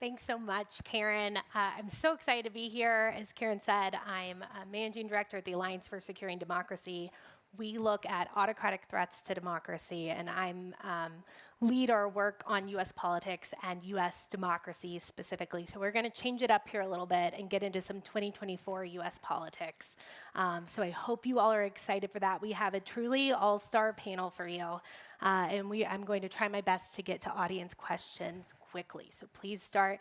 Thanks so much, Karen. I'm so excited to be here. As Karen said, I'm a managing director at the Alliance for Securing Democracy. We look at autocratic threats to democracy, and I'm lead our work on U.S. politics and U.S. democracy specifically. So we're going to change it up here a little bit and get into some 2024 U.S. politics. So I hope you all are excited for that. We have a truly all-star panel for you, and I'm going to try my best to get to audience questions quickly. So please start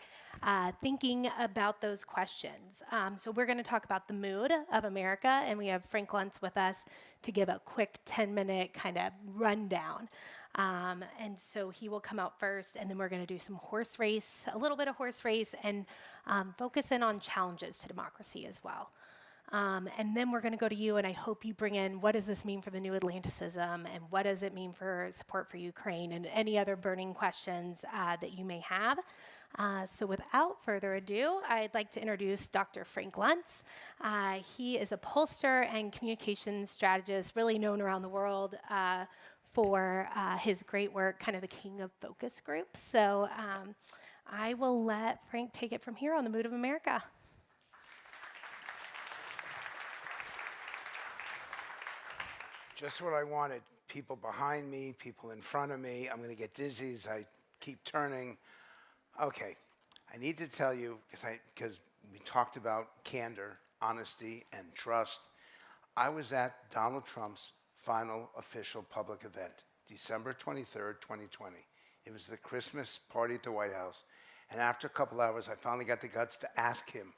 thinking about those questions. So we're going to talk about the mood of America, and we have Frank Luntz with us to give a quick 10-minute kind of rundown. And so he will come out first, and then we're going to do some horse race, a little bit of horse race, and focus in on challenges to democracy as well. And then we're going to go to you, and I hope you bring in what does this mean for the new Atlanticism, and what does it mean for support for Ukraine, and any other burning questions that you may have. So without further ado, I'd like to introduce Dr. Frank Luntz. He is a pollster and communications strategist, really known around the world for his great work, kind of the king of focus groups. So I will let Frank take it from here on the mood of America. Just what I wanted. People behind me, people in front of me. I'm going to get dizzy as I keep turning. Okay, I need to tell you, because we talked about candor, honesty, and trust. I was at Donald Trump's final official public event, December 23rd, 2020. It was the Christmas party at the White House. And after a couple hours, I finally got the guts to ask him,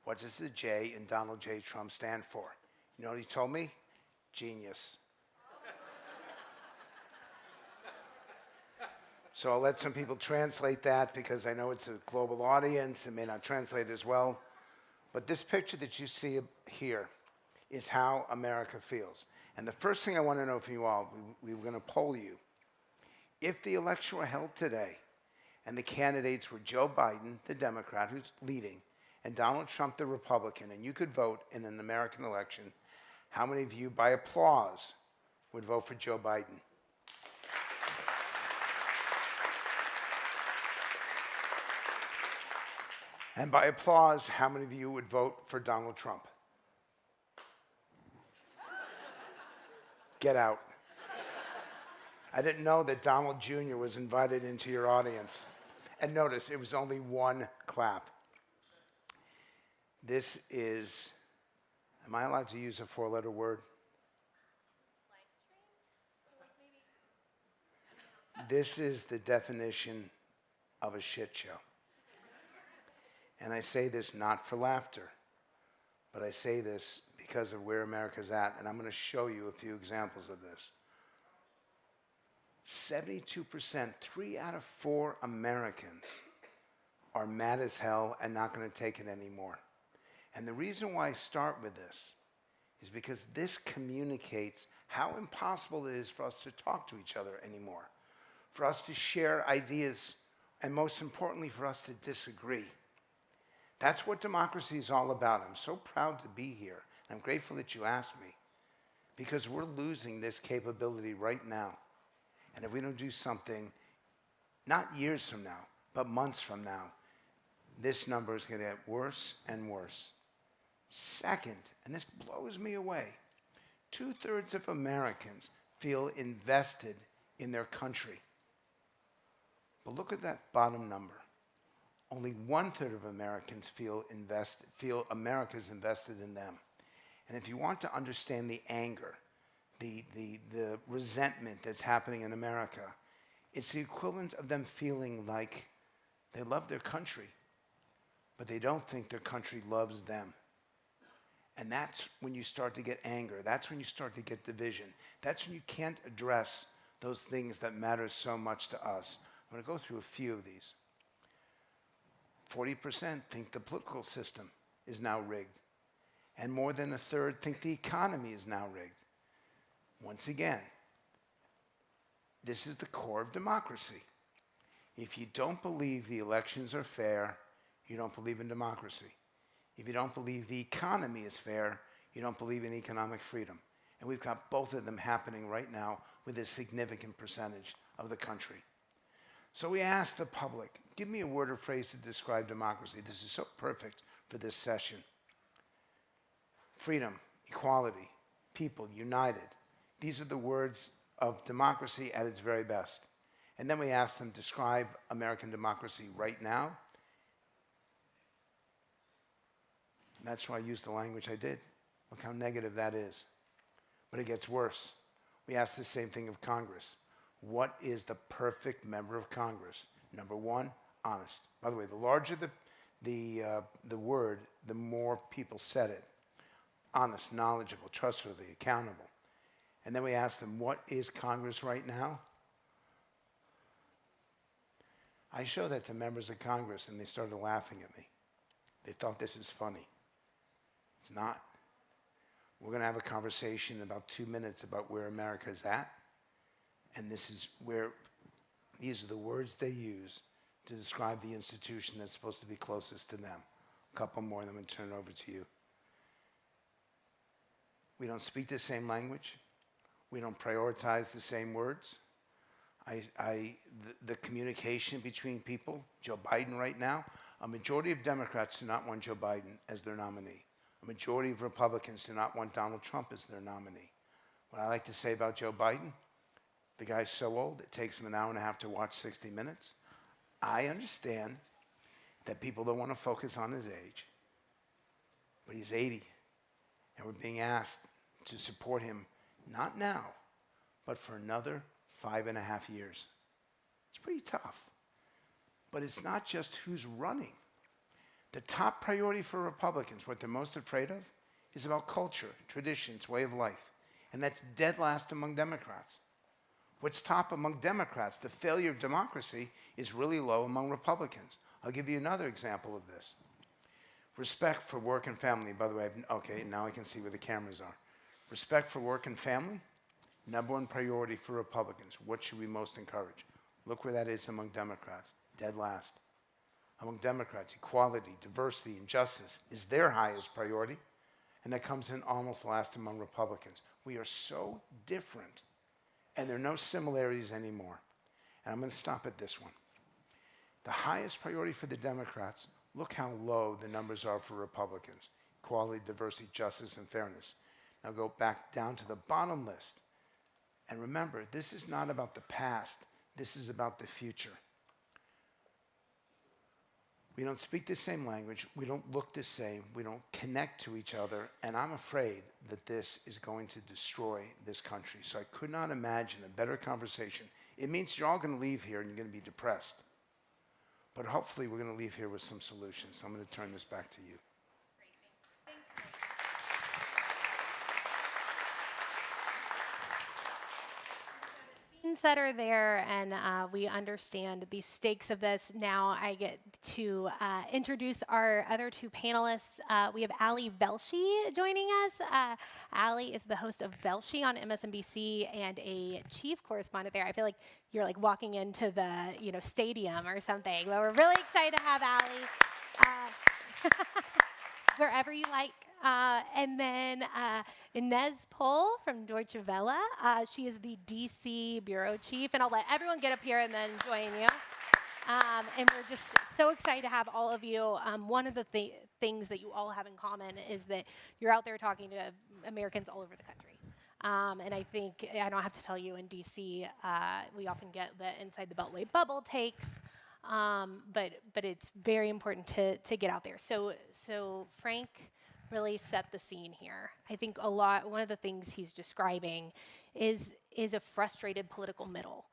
what does the J in Donald J. Trump stand for? You know what he told me? Genius. So I'll let some people translate that because I know it's a global audience. It may not translate as well. But this picture that you see here is how America feels. And the first thing I want to know from you all, we were going to poll you. If the election were held today and the candidates were Joe Biden, the Democrat, who's leading, and Donald Trump, the Republican, and you could vote in an American election, how many of you, by applause, would vote for Joe Biden? And by applause, how many of you would vote for Donald Trump? Get out. I didn't know that Donald Jr. was invited into your audience. And notice, it was only one clap. This is, am I allowed to use a four-letter word? This is the definition of a shit show. And I say this not for laughter, but I say this because of where America's at, and I'm going to show you a few examples of this. 72%, 3 out of 4 Americans are mad as hell and not going to take it anymore. And the reason why I start with this is because this communicates how impossible it is for us to talk to each other anymore, for us to share ideas, and most importantly, for us to disagree. That's what democracy is all about. I'm so proud to be here. I'm grateful that you asked me, because we're losing this capability right now. And if we don't do something, not years from now, but months from now, this number is going to get worse and worse. Second, and this blows me away, 2/3 of Americans feel invested in their country. But look at that bottom number. Only 1/3 of Americans feel America's invested in them. And if you want to understand the anger, the resentment that's happening in America, it's the equivalent of them feeling like they love their country, but they don't think their country loves them. And that's when you start to get anger. That's when you start to get division. That's when you can't address those things that matter so much to us. I'm going to go through a few of these. 40% think the political system is now rigged. And more than 1/3 think the economy is now rigged. Once again, this is the core of democracy. If you don't believe the elections are fair, you don't believe in democracy. If you don't believe the economy is fair, you don't believe in economic freedom. And we've got both of them happening right now with a significant percentage of the country. So we asked the public, give me a word or phrase to describe democracy. This is so perfect for this session. Freedom, equality, people, united. These are the words of democracy at its very best. And then we asked them, describe American democracy right now. And that's why I used the language I did. Look how negative that is. But it gets worse. We asked the same thing of Congress. What is the perfect member of Congress? Number one, honest. By the way, the larger the word, the more people said it. Honest, knowledgeable, trustworthy, accountable. And then we asked them, what is Congress right now? I showed that to members of Congress, and they started laughing at me. They thought this is funny. It's not. We're going to have a conversation in about 2 minutes about where America is at. And this is where, these are the words they use to describe the institution that's supposed to be closest to them. A couple more, and then I'm going to turn it over to you. We don't speak the same language. We don't prioritize the same words. The communication between people, Joe Biden right now, a majority of Democrats do not want Joe Biden as their nominee. A majority of Republicans do not want Donald Trump as their nominee. What I like to say about Joe Biden, the guy's so old, it takes him an hour and a half to watch 60 Minutes. I understand that people don't want to focus on his age, but he's 80, and we're being asked to support him, not now, but for another 5.5 years. It's pretty tough. But it's not just who's running. The top priority for Republicans, what they're most afraid of, is about culture, traditions, way of life. And that's dead last among Democrats. What's top among Democrats, the failure of democracy, is really low among Republicans. I'll give you another example of this. Respect for work and family. By the way, okay, now I can see where the cameras are. Respect for work and family, number one priority for Republicans. What should we most encourage? Look where that is among Democrats, dead last. Among Democrats, equality, diversity, and justice is their highest priority, and that comes in almost last among Republicans. We are so different, and there are no similarities anymore. And I'm going to stop at this one. The highest priority for the Democrats, look how low the numbers are for Republicans. Equality, diversity, justice, and fairness. Now go back down to the bottom list. And remember, this is not about the past. This is about the future. We don't speak the same language. We don't look the same. We don't connect to each other. And I'm afraid that this is going to destroy this country. So I could not imagine a better conversation. It means you're all going to leave here and you're going to be depressed. But hopefully we're going to leave here with some solutions. So I'm going to turn this back to you. Setter there, and we understand the stakes of this. Now I get to introduce our other two panelists. We have Velshi joining us. Ali is the host of Velshi on MSNBC and a chief correspondent there. I feel like you're like walking into the stadium or something. But we're really excited to have Ali wherever you like. And then Ines Pohl from Deutsche Welle. She is the DC bureau chief, and I'll let everyone get up here and then join you. And we're just so excited to have all of you. One of the things that you all have in common is that you're out there talking to Americans all over the country. And I think, I don't have to tell you, in DC, we often get the inside the Beltway bubble takes. But it's very important to get out there. So Frank really set the scene here. I think one of the things he's describing is a frustrated political middle.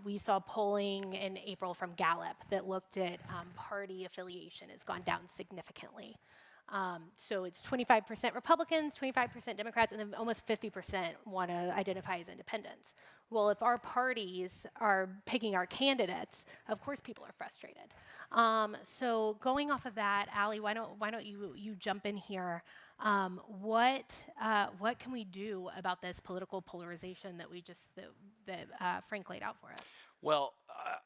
We saw polling in April from Gallup that looked at party affiliation has gone down significantly. So it's 25% Republicans, 25% Democrats, and then almost 50% want to identify as independents. Well, if our parties are picking our candidates, of course people are frustrated. So going off of that, Ali, why don't you jump in here? What can we do about this political polarization that Frank laid out for us? Well,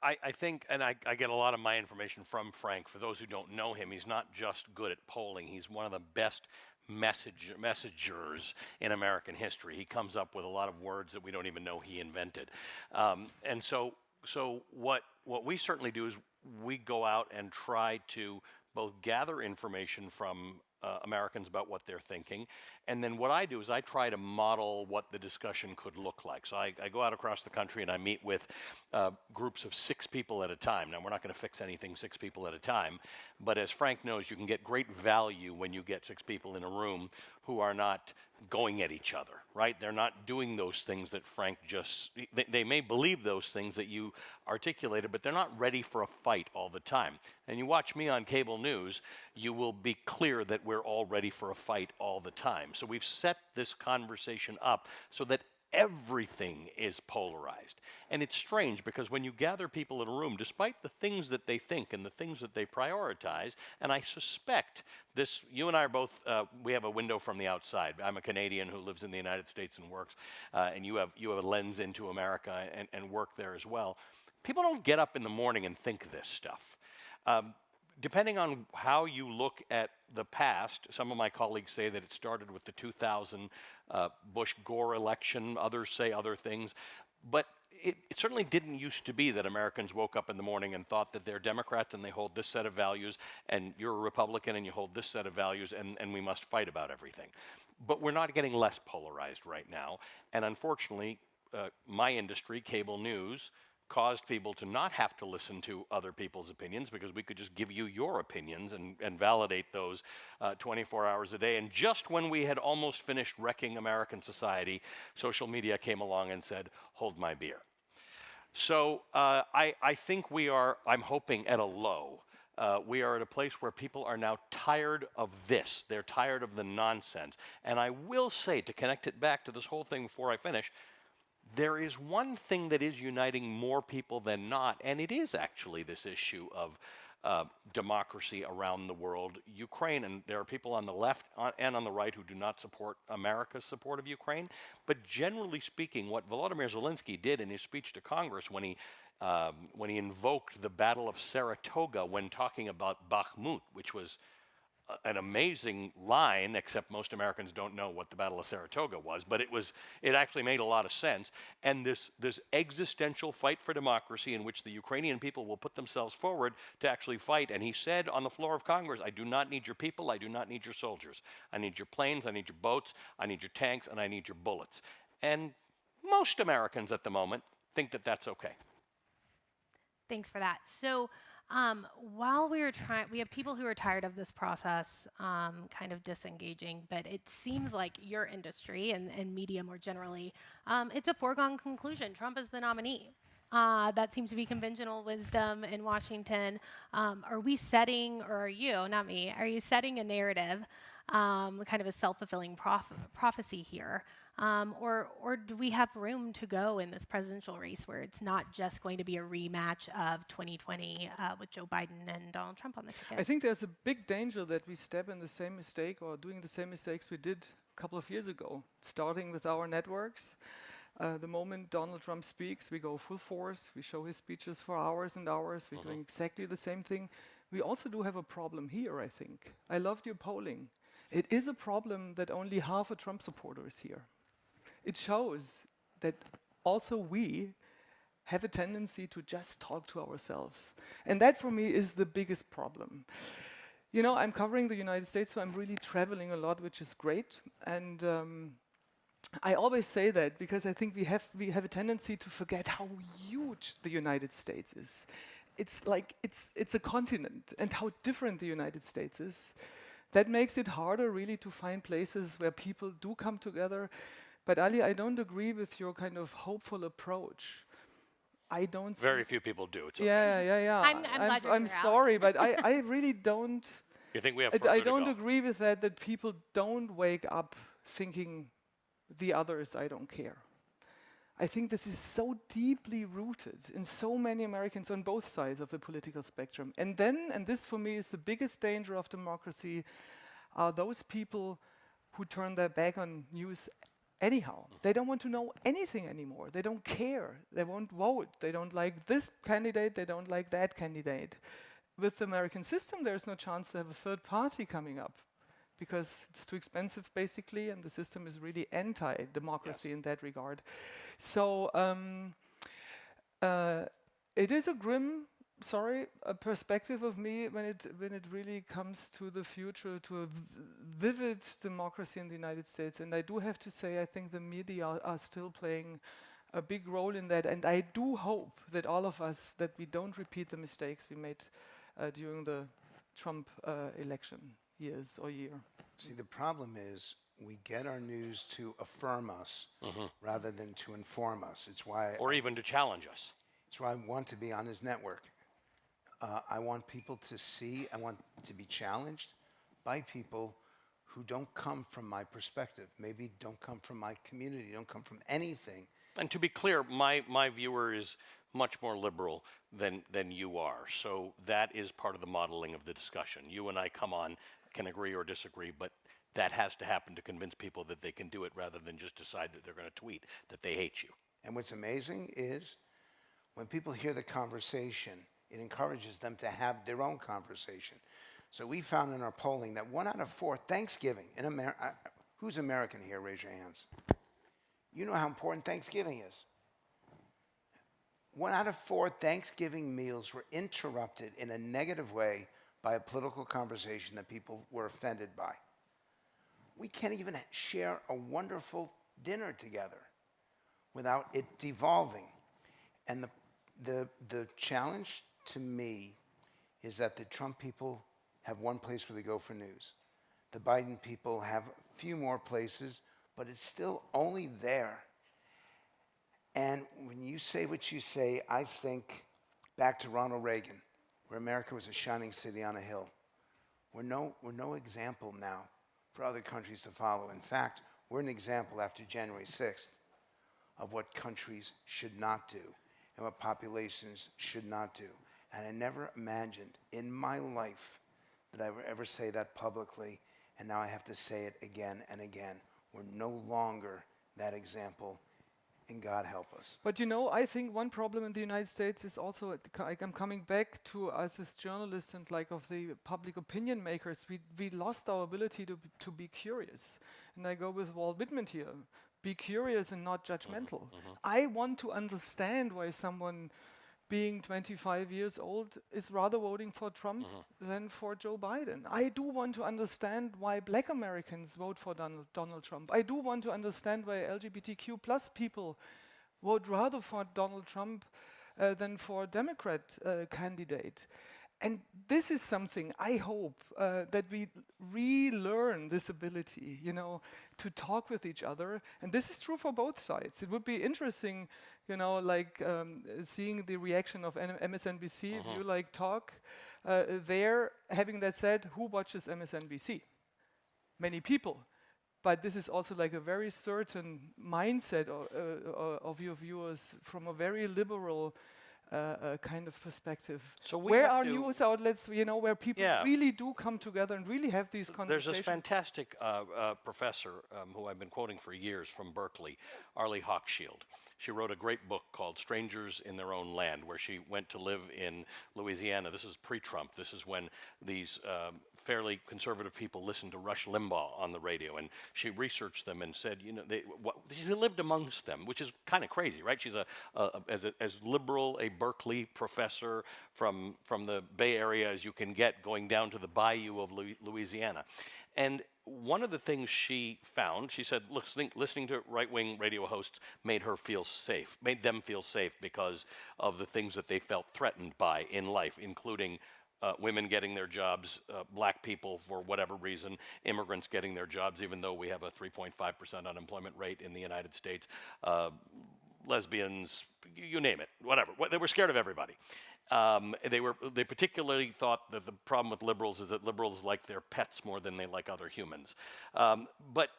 I think, and I get a lot of my information from Frank. For those who don't know him, he's not just good at polling. He's one of the best messengers in American history. He comes up with a lot of words that we don't even know he invented. And so So what we certainly do is we go out and try to both gather information from Americans about what they're thinking, and then what I do is I try to model what the discussion could look like. So I go out across the country and I meet with groups of 6 people at a time. Now, we're not going to fix anything 6 people at a time, but as Frank knows, you can get great value when you get 6 people in a room who are not going at each other, right? They're not doing those things that Frank just, they may believe those things that you articulated, but they're not ready for a fight all the time. And you watch me on cable news, you will be clear that we're all ready for a fight all the time. So we've set this conversation up so that everything is polarized. And it's strange because when you gather people in a room, despite the things that they think and the things that they prioritize, and I suspect this, you and I are both, we have a window from the outside. I'm a Canadian who lives in the United States and works, and you have a lens into America and work there as well. People don't get up in the morning and think this stuff. Depending on how you look at the past, some of my colleagues say that it started with the 2000 Bush-Gore election. Others say other things. But it certainly didn't used to be that Americans woke up in the morning and thought that they're Democrats and they hold this set of values, and you're a Republican and you hold this set of values, and we must fight about everything. But we're not getting less polarized right now. And unfortunately, my industry, cable news, caused people to not have to listen to other people's opinions because we could just give you your opinions and validate those 24 hours a day. And just when we had almost finished wrecking American society, social media came along and said, hold my beer. So I think we are, I'm hoping, at a low. We are at a place where people are now tired of this. They're tired of the nonsense. And I will say, to connect it back to this whole thing before I finish, there is one thing that is uniting more people than not, and it is actually this issue of democracy around the world. Ukraine, and there are people on the left and on the right who do not support America's support of Ukraine, but generally speaking, what Volodymyr Zelensky did in his speech to Congress when he invoked the Battle of Saratoga when talking about Bakhmut, which was an amazing line, except most Americans don't know what the Battle of Saratoga was, but it actually made a lot of sense. And this existential fight for democracy in which the Ukrainian people will put themselves forward to actually fight. And he said on the floor of Congress, I do not need your people, I do not need your soldiers. I need your planes, I need your boats, I need your tanks, and I need your bullets. And most Americans at the moment think that that's okay. Thanks for that. So while we were we have people who are tired of this process kind of disengaging, but it seems like your industry and media more generally, it's a foregone conclusion. Trump is the nominee. That seems to be conventional wisdom in Washington. Are we setting, or are you, not me, are you setting a narrative, kind of a self-fulfilling prophecy here? Or do we have room to go in this presidential race where it's not just going to be a rematch of 2020 with Joe Biden and Donald Trump on the ticket? I think there's a big danger that we step in the same mistake or doing the same mistakes we did a couple of years ago, starting with our networks. The moment Donald Trump speaks, we go full force. We show his speeches for hours and hours. We're doing exactly the same thing. We also do have a problem here, I think. I loved your polling. It is a problem that only half a Trump supporter is here. It shows that also we have a tendency to just talk to ourselves. And that, for me, is the biggest problem. You know, I'm covering the United States, so I'm really traveling a lot, which is great. And I always say that because I think we have a tendency to forget how huge the United States is. It's like, it's a continent, and how different the United States is. That makes it harder, really, to find places where people do come together. But Ali, I don't agree with your kind of hopeful approach. I don't. Very few people do. It's okay. Yeah. I'm glad you're I'm here, sorry, but I really don't. You think we have further I to don't go? agree with that. That people don't wake up thinking the others, I don't care. I think this is so deeply rooted in so many Americans on both sides of the political spectrum. And then, and this for me is the biggest danger of democracy, are those people who turn their back on news anyhow. They don't want to know anything anymore. They don't care. They won't vote. They don't like this candidate. They don't like that candidate. With the American system, there's no chance to have a third party coming up because it's too expensive, basically, and the system is really anti-democracy in that regard. So It is a grim, a perspective of me when it really comes to the future, to a vivid democracy in the United States. And I do have to say, I think the media are still playing a big role in that. And I do hope that all of us, that we don't repeat the mistakes we made during the Trump election years or year. See, the problem is we get our news to affirm us rather than to inform us. It's why, or even to challenge us. It's why I want to be on his network. I want people to see, I want to be challenged by people who don't come from my perspective, maybe don't come from my community, don't come from anything. And to be clear, my viewer is much more liberal than you are. So that is part of the modeling of the discussion. You and I come on, can agree or disagree, but that has to happen to convince people that they can do it rather than just decide that they're going to tweet that they hate you. And what's amazing is when people hear the conversation, it encourages them to have their own conversation. So we found in our polling that 1 out of 4 Thanksgiving in America, who's American here? Raise your hands. You know how important Thanksgiving is. 1 out of 4 Thanksgiving meals were interrupted in a negative way by a political conversation that people were offended by. We can't even share a wonderful dinner together without it devolving. And the challenge to me is that the Trump people have one place where they go for news. The Biden people have a few more places, but it's still only there. And when you say what you say, I think back to Ronald Reagan, where America was a shining city on a hill. We're no example now for other countries to follow. In fact, we're an example after January 6th of what countries should not do and what populations should not do. And I never imagined in my life that I would ever say that publicly, and now I have to say it again and again. We're no longer that example, and God help us. But you know, I think one problem in the United States is also, I'm coming back to us as journalists and like of the public opinion makers, we lost our ability to be curious. And I go with Walt Whitman here. Be curious and not judgmental. I want to understand why someone being 25 years old is rather voting for Trump than for Joe Biden. I do want to understand why Black Americans vote for Donald Trump. I do want to understand why LGBTQ plus people vote rather for Donald Trump than for a Democrat candidate. And this is something I hope that we relearn this ability, you know, to talk with each other. And this is true for both sides. It would be interesting, you know, like seeing the reaction of MSNBC if you like talk there. Having that said, who watches MSNBC? Many people. But this is also like a very certain mindset of your viewers from a very liberal kind of perspective. So where are news outlets, you know, where people really do come together and really have these conversations? There's this fantastic professor who I've been quoting for years from Berkeley, Arlie Hochschild. She wrote a great book called Strangers in Their Own Land, where she went to live in Louisiana. This is pre-Trump. This is when these fairly conservative people listened to Rush Limbaugh on the radio, and she researched them and said, you know, she lived amongst them, which is kind of crazy, right? She's as liberal a Berkeley professor from the Bay Area as you can get, going down to the bayou of Louisiana. And one of the things she found, she said, listening to right-wing radio hosts made them feel safe because of the things that they felt threatened by in life, including women getting their jobs, black people for whatever reason, immigrants getting their jobs, even though we have a 3.5% unemployment rate in the United States, lesbians, you name it, whatever. They were scared of everybody. They particularly thought that the problem with liberals is that liberals like their pets more than they like other humans. But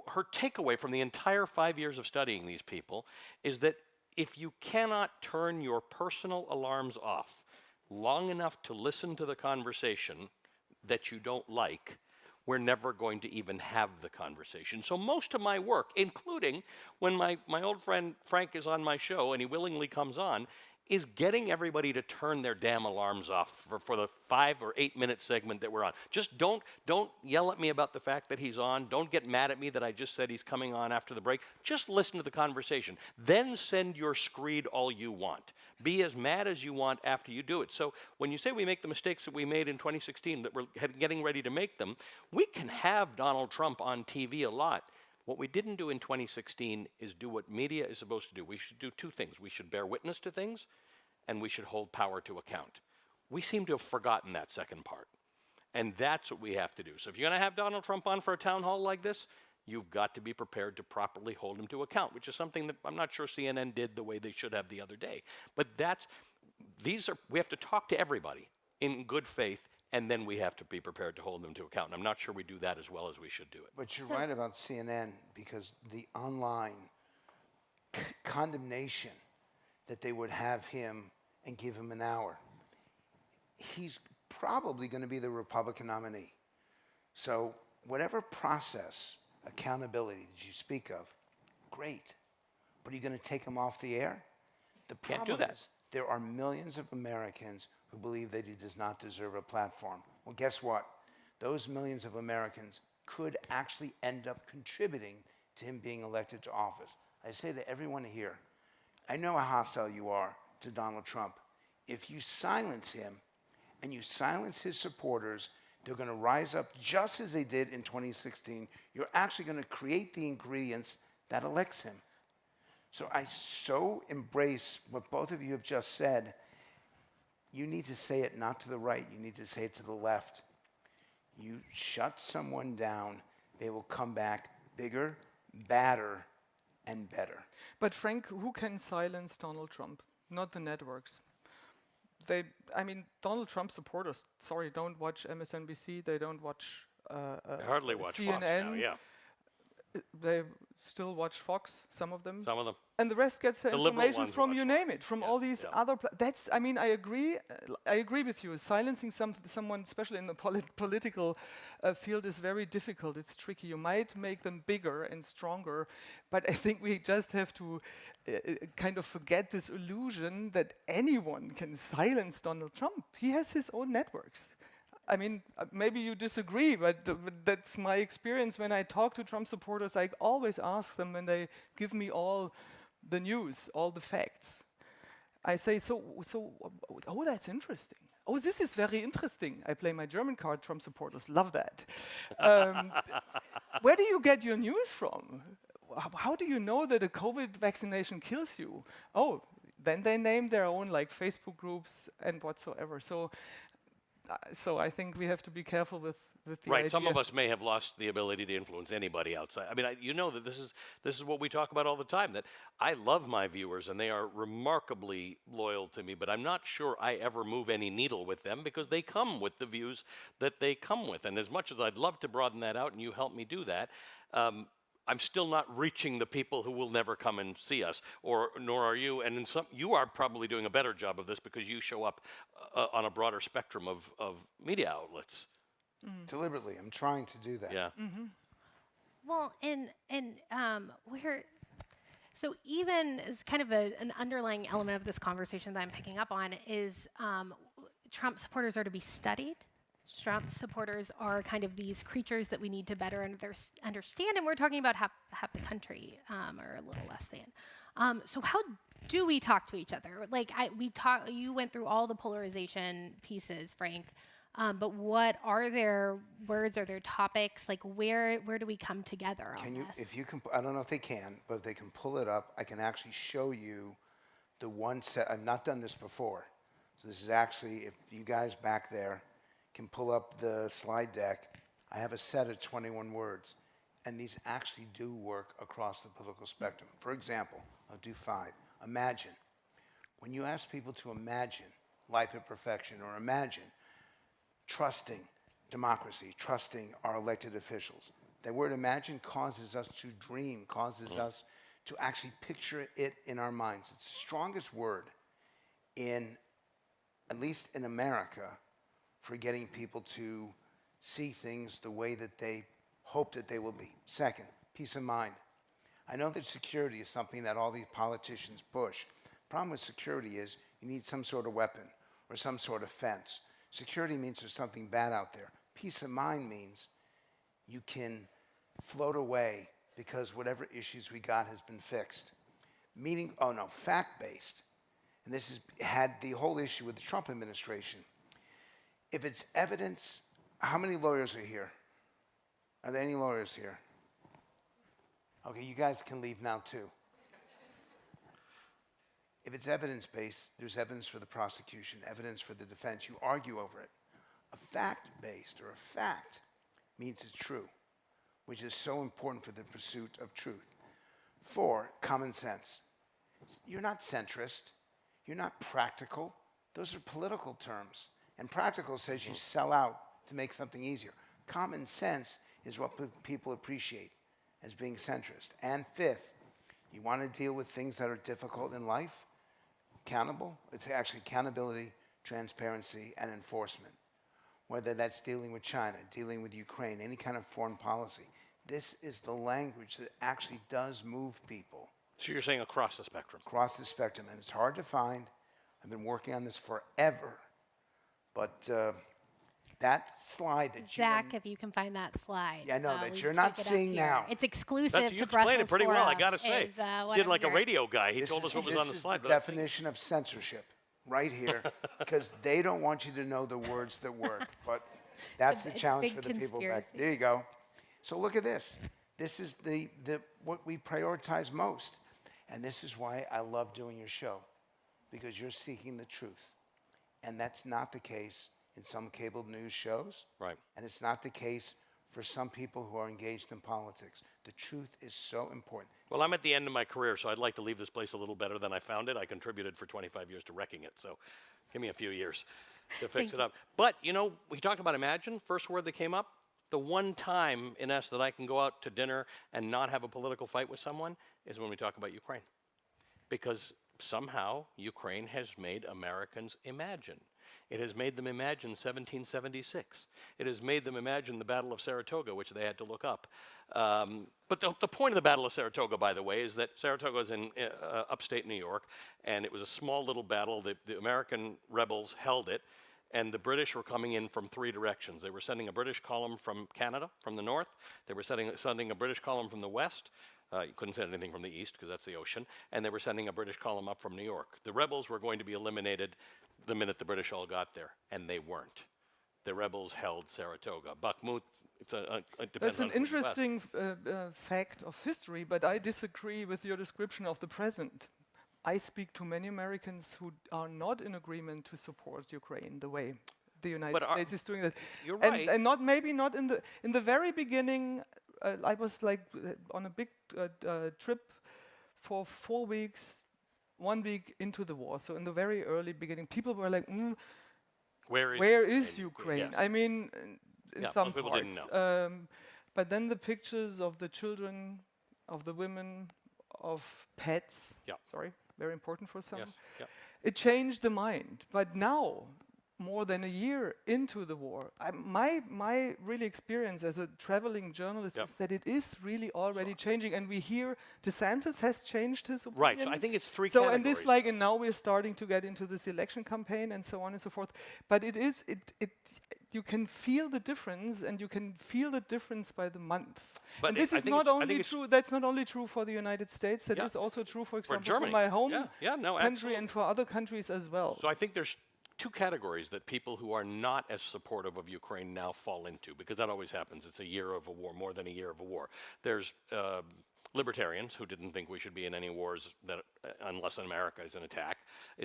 her takeaway from the entire 5 years of studying these people is that if you cannot turn your personal alarms off long enough to listen to the conversation that you don't like, we're never going to even have the conversation. So most of my work, including when my old friend Frank is on my show and he willingly comes on, is getting everybody to turn their damn alarms off for the 5 or 8 minute segment that we're on. Just don't yell at me about the fact that he's on. Don't get mad at me that I just said he's coming on after the break. Just listen to the conversation. Then send your screed all you want. Be as mad as you want after you do it. So when you say we make the mistakes that we made in 2016, that we're getting ready to make them, we can have Donald Trump on TV a lot. What we didn't do in 2016 is do what media is supposed to do. We should do two things. We should bear witness to things, and we should hold power to account. We seem to have forgotten that second part. And that's what we have to do. So if you're going to have Donald Trump on for a town hall like this, you've got to be prepared to properly hold him to account, which is something that I'm not sure CNN did the way they should have the other day. But we have to talk to everybody in good faith, and then we have to be prepared to hold them to account. And I'm not sure we do that as well as we should do it. But you're right about CNN, because the online condemnation that they would have him and give him an hour, he's probably going to be the Republican nominee. So whatever process, accountability that you speak of, great. But are you going to take him off the air? The Can't problem do that. is there are millions of Americans who believe that he does not deserve a platform. Well, guess what? Those millions of Americans could actually end up contributing to him being elected to office. I say to everyone here, I know how hostile you are to Donald Trump. If you silence him and you silence his supporters, they're going to rise up just as they did in 2016. You're actually going to create the ingredients that elects him. So I so embrace what both of you have just said. You need to say it not to the right, you need to say it to the left. You shut someone down, they will come back bigger, badder, and better. But Frank, who can silence Donald Trump? Not the networks. Donald Trump supporters, sorry, don't watch MSNBC, they don't watch I hardly watch CNN. Fox now, yeah. They still watch Fox, some of them. Some of them. And the rest gets their The liberal information ones from watch you Fox. name it, from Yes, all these yeah. other. I agree. I agree with you. Silencing someone, especially in the political field, is very difficult. It's tricky. You might make them bigger and stronger, but I think we just have to kind of forget this illusion that anyone can silence Donald Trump. He has his own networks. I mean, maybe you disagree, but that's my experience when I talk to Trump supporters. I always ask them when they give me all the news, all the facts. I say, oh, that's interesting. Oh, this is very interesting. I play my German card, Trump supporters love that. Where do you get your news from? How do you know that a COVID vaccination kills you? Oh, then they name their own like Facebook groups and whatsoever. So I think we have to be careful with the Right. idea. Some of us may have lost the ability to influence anybody outside. I mean, you know that this is what we talk about all the time, that I love my viewers and they are remarkably loyal to me, but I'm not sure I ever move any needle with them because they come with the views that they come with. And as much as I'd love to broaden that out and you help me do that, I'm still not reaching the people who will never come and see us, nor are you. And you are probably doing a better job of this because you show up on a broader spectrum of media outlets. Deliberately, I'm trying to do that. Yeah. Well, so even as kind of an underlying element of this conversation that I'm picking up on is Trump supporters are to be studied. Trump supporters are kind of these creatures that we need to better understand, and we're talking about half the country, or a little less than. So how do we talk to each other? Like you went through all the polarization pieces, Frank, but what are their words, are there topics? Like where do we come together on this? If you can, I don't know if they can, but if they can pull it up, I can actually show you the one set. I've not done this before, so this is actually, if you guys back there can pull up the slide deck, I have a set of 21 words, and these actually do work across the political spectrum. For example, I'll do 5. Imagine. When you ask people to imagine life at perfection, or imagine trusting democracy, trusting our elected officials, that word imagine causes us to dream, causes us to actually picture it in our minds. It's the strongest word at least in America, for getting people to see things the way that they hope that they will be. Second, peace of mind. I know that security is something that all these politicians push. Problem with security is You need some sort of weapon or some sort of fence. Security means there's something bad out there. Peace of mind means you can float away because whatever issues we got has been fixed. Fact-based. And this has had the whole issue with the Trump administration. If it's evidence, how many lawyers are here? Are there any lawyers here? Okay, you guys can leave now too. If it's evidence-based, there's evidence for the prosecution, evidence for the defense. You argue over it. A fact-based or a fact means it's true, which is so important for the pursuit of truth. 4, common sense. You're not centrist. You're not practical. Those are political terms. And practical says you sell out to make something easier. Common sense is what people appreciate as being centrist. And 5th, you want to deal with things that are difficult in life, accountable. It's actually accountability, transparency, and enforcement. Whether that's dealing with China, dealing with Ukraine, any kind of foreign policy. This is the language that actually does move people. So you're saying across the spectrum? Across the spectrum, and it's hard to find. I've been working on this forever. But that slide that Zach, if you can find that slide. Yeah, I know that you're not seeing now. It's exclusive You to explained it pretty well, I gotta Is, say. what Did I'm like a hearing. radio guy. He told us what was on the slide. This is the definition of censorship right here, because they don't want you to know the words that work. But that's the It's challenge big for the people back. conspiracy. There you go. So look at this. This is what we prioritize most. And this is why I love doing your show, because you're seeking the truth. And that's not the case in some cable news shows. Right. And it's not the case for some people who are engaged in politics. The truth is so important. Well, I'm at the end of my career, so I'd like to leave this place a little better than I found it. I contributed for 25 years to wrecking it, so give me a few years to fix it up. But, you know, we talked about imagine, first word that came up. The one time, Ines, that I can go out to dinner and not have a political fight with someone is when we talk about Ukraine. Because somehow Ukraine has made Americans imagine. It has made them imagine 1776. It has made them imagine the Battle of Saratoga, which they had to look up. But the point of the Battle of Saratoga, by the way, is that Saratoga is in upstate New York, and it was a small little battle. The American rebels held it, and the British were coming in from 3 directions. They were sending a British column from Canada, from the north. They were sending a British column from the west. You couldn't send anything from the east because that's the ocean. And they were sending a British column up from New York. The rebels were going to be eliminated the minute the British all got there, and they weren't. The rebels held Saratoga. Bakhmut, it depends That's on an who you ask. interesting fact of history, but I disagree with your description of the present. I speak to many Americans who are not in agreement to support Ukraine the way the United States is doing that. You're and, right. and maybe not in the very beginning. I was like on a big trip for 4 weeks, 1 week into the war. So in the very early beginning, people were like, "Where is Ukraine?" Yes. I mean, in Yeah, some most people parts. didn't know. But then the pictures of the children, of the women, of pets. Yeah. Sorry, very important for some. Yes. Yeah. It changed the mind. But now, more than a year into the war, my really experience as a traveling journalist is that it is really already changing. And we hear DeSantis has changed his opinion. Right, so I think it's 3 so categories. and this and now we're starting to get into this election campaign and so on and so forth. But you can feel the difference, and you can feel the difference by the month. But and this is not only true. That's not only true for the United States. That is also true, for example, for my home country absolutely. and for other countries as well. So I think there's 2 categories that people who are not as supportive of Ukraine now fall into, because that always happens. It's a year of a war, more than a year of a war. There's libertarians who didn't think we should be in any wars that, unless America is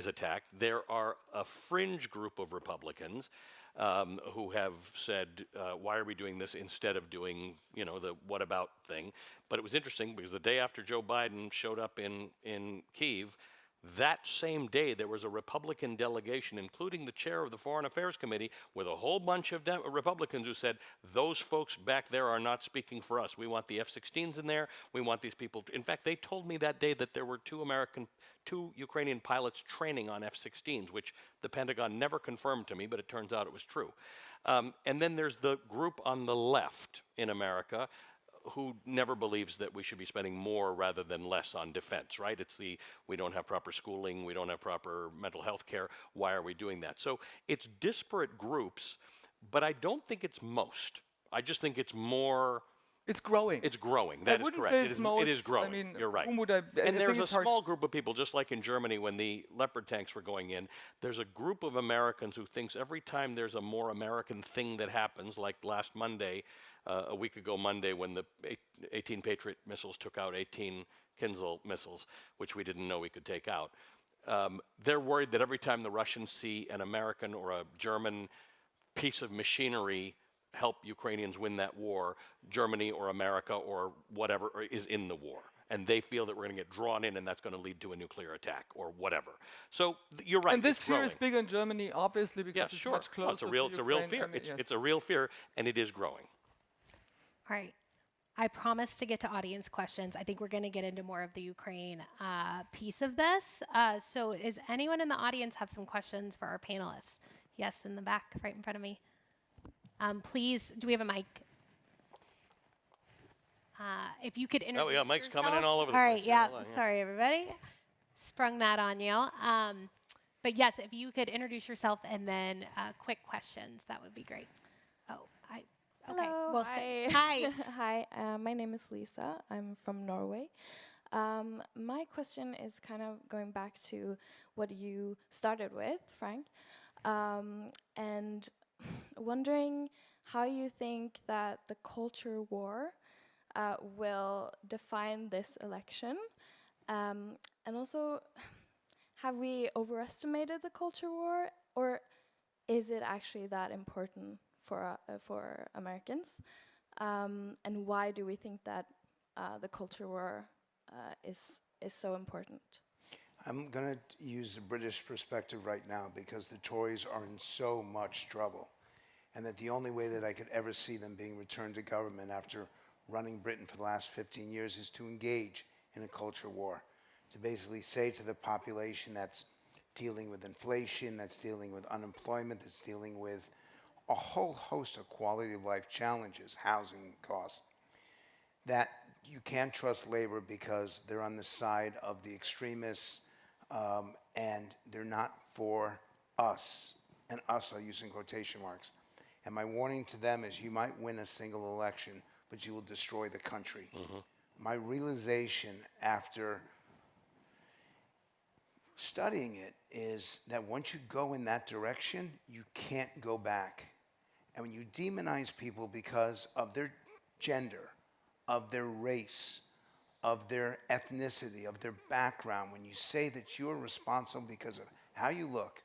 attacked. There are a fringe group of Republicans who have said, why are we doing this instead of doing, the what about thing? But it was interesting because the day after Joe Biden showed up in Kyiv, that same day, there was a Republican delegation, including the chair of the Foreign Affairs Committee, with a whole bunch of Republicans who said, those folks back there are not speaking for us. We want the F-16s in there. We want these people. In fact, they told me that day that there were 2 Ukrainian pilots training on F-16s, which the Pentagon never confirmed to me, but it turns out it was true. And then there's the group on the left in America, who never believes that we should be spending more rather than less on defense, right? It's the, we don't have proper schooling, we don't have proper mental health care, why are we doing that? So it's disparate groups, but I don't think it's most. I just think it's more. It's growing. It's growing. I That is wouldn't correct. say it's most. It is growing. I mean, you're right. whom would I and there's think a it's hard. small group of people, just like in Germany when the Leopard tanks were going in, there's a group of Americans who thinks every time there's a more American thing that happens, like last Monday, a week ago Monday, when the 18 Patriot missiles took out 18 Kinzhal missiles, which we didn't know we could take out. They're worried that every time the Russians see an American or a German piece of machinery help Ukrainians win that war, Germany or America or whatever is in the war. And they feel that we're going to get drawn in and that's going to lead to a nuclear attack or whatever. So you're right. And this fear growing. is bigger in Germany, obviously, because it's sure. much closer It's a real to fear. I mean, It's a real fear, and it is growing. All right. I promised to get to audience questions. I think we're going to get into more of the Ukraine piece of this. So is anyone in the audience have some questions for our panelists? Yes, in the back, right in front of me. Please, do we have a mic? If you could introduce yeah, Mike's yourself. coming in all over the All place. right, yeah. Hold on, Sorry, everybody. Sprung that on you. But yes, if you could introduce yourself and then quick questions, that would be great. Oh, okay. Hello. We'll Hi. Hi. Hi. My name is Lisa. I'm from Norway. My question is kind of going back to what you started with, Frank, and wondering how you think that the culture war will define this election, and also, have we overestimated the culture war, or is it actually that important for Americans? And why do we think that the culture war is so important? I'm going to use the British perspective right now because the Tories are in so much trouble, and that the only way that I could ever see them being returned to government after running Britain for the last 15 years is to engage in a culture war, to basically say to the population that's dealing with inflation, that's dealing with unemployment, that's dealing with a whole host of quality of life challenges, housing costs, that you can't trust labor because they're on the side of the extremists, and they're not for us. And us, I'll use in quotation marks. And my warning to them is you might win a single election, but you will destroy the country. My realization after studying it is that once you go in that direction, you can't go back. And when you demonize people because of their gender, of their race, of their ethnicity, of their background, when you say that you're responsible because of how you look,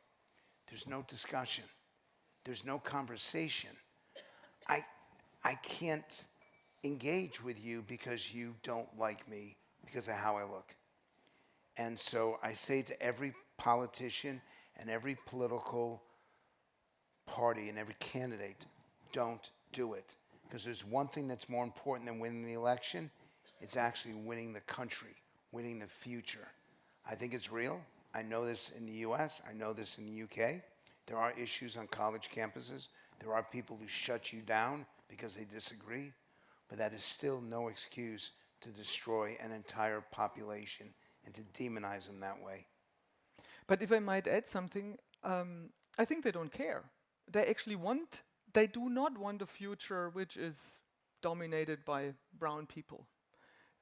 there's no discussion. There's no conversation. I can't engage with you because you don't like me because of how I look. And so I say to every politician and every political party and every candidate, don't do it. Because there's one thing that's more important than winning the election. It's actually winning the country, winning the future. I think it's real. I know this in the US. I know this in the UK. There are issues on college campuses. There are people who shut you down because they disagree. But that is still no excuse to destroy an entire population and to demonize them that way. But if I might add something, I think they don't care. They do not want a future which is dominated by brown people.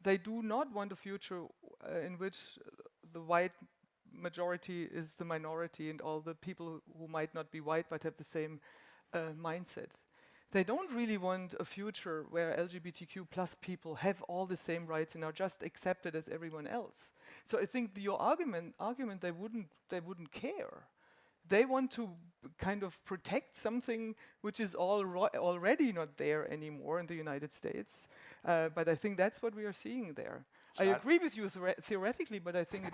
They do not want a future in which the white majority is the minority and all the people who might not be white but have the same mindset. They don't really want a future where LGBTQ plus people have all the same rights and are just accepted as everyone else. So I think your argument they wouldn't care. They want to kind of protect something which is already not there anymore in the United States. But I think that's what we are seeing there. I agree with you theoretically, but I think